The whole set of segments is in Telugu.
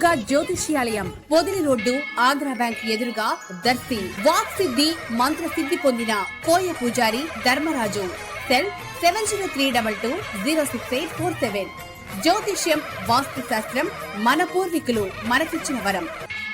కనకదుర్గ జ్యోతిష్యాలయం, పొదిలి రోడ్డు, ఆంధ్ర బ్యాంక్ ఎదురుగా, దర్శి. వాక్ సిద్ధి, మంత్ర సిద్ధి పొందిన కోయ పూజారి ధర్మరాజు. సెల్ 7032206847. జ్యోతిష్యం, వాస్తు శాస్త్రం మన పూర్వీకులు మనకిచ్చిన వరం.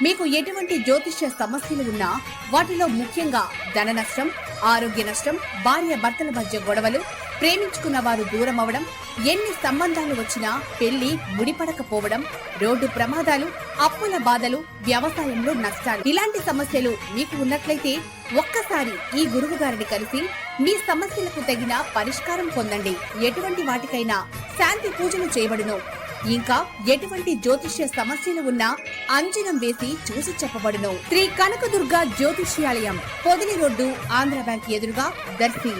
మీకు ఎటువంటి జ్యోతిష్య సమస్యలు ఉన్నా, వాటిలో ముఖ్యంగా ధన నష్టం, ఆరోగ్య నష్టం, భార్య భర్తల మధ్య గొడవలు, ప్రేమించుకున్న వారు దూరం అవడం, ఎన్ని సంబంధాలు వచ్చినా పెళ్లి ముడిపడకపోవడం, రోడ్డు ప్రమాదాలు, అప్పుల బాధలు, వ్యవసాయంలో నష్టాలు, ఇలాంటి సమస్యలు మీకు ఉన్నట్లయితే ఒక్కసారి ఈ గురువు గారిని కలిసి మీ సమస్యలకు తగిన పరిష్కారం పొందండి. ఎటువంటి వాటికైనా శాంతి పూజలు చేయబడును. ఇంకా ఎటువంటి జ్యోతిష్య సమస్యలు ఉన్నా అంజనం వేసి చూసి చెప్పబడును. శ్రీ కనకదుర్గ జ్యోతిష్యాలయం, పొదిలి రోడ్డు, ఆంధ్ర బ్యాంక్ ఎదురుగా, దర్శి.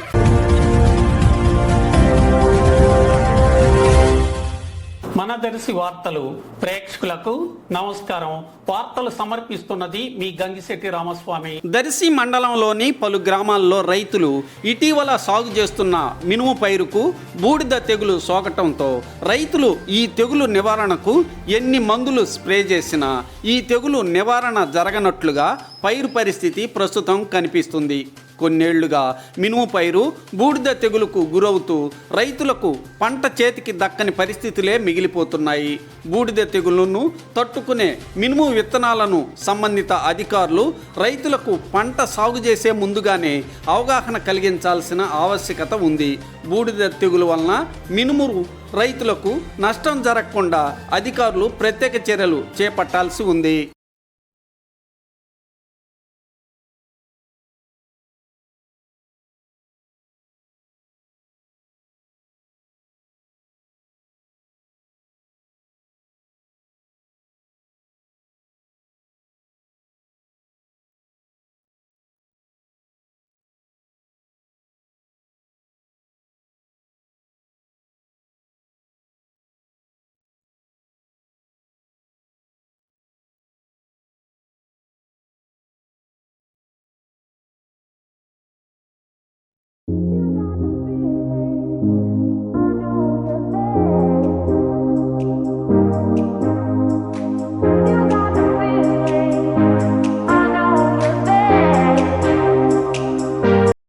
మన దర్శి వార్తలు ప్రేక్షకులకు నమస్కారం. వార్తలు సమర్పిస్తున్నది మీ గంగిశెట్టి రామస్వామి. దర్శి మండలంలోని పలు గ్రామాల్లో రైతులు ఇటీవల సాగు చేస్తున్న మినుము పైరుకు బూడిద తెగులు సోకటంతో రైతులు ఈ తెగులు నివారణకు ఎన్ని మందులు స్ప్రే చేసినా ఈ తెగులు నివారణ జరగనట్లుగా పైరు పరిస్థితి ప్రస్తుతం కనిపిస్తుంది. కొన్నేళ్లుగా మినుము పైరు బూడిద తెగులుకు గురవుతూ రైతులకు పంట చేతికి దక్కని పరిస్థితులే మిగిలిపోతున్నాయి. బూడిద తెగులును తట్టుకునే మినుము విత్తనాలను సంబంధిత అధికారులు రైతులకు పంట సాగు చేసే ముందుగానే అవగాహన కలిగించాల్సిన ఆవశ్యకత ఉంది. బూడిద తెగులు వలన మినుము రైతులకు నష్టం జరగకుండా అధికారులు ప్రత్యేక చర్యలు చేపట్టాల్సి ఉంది.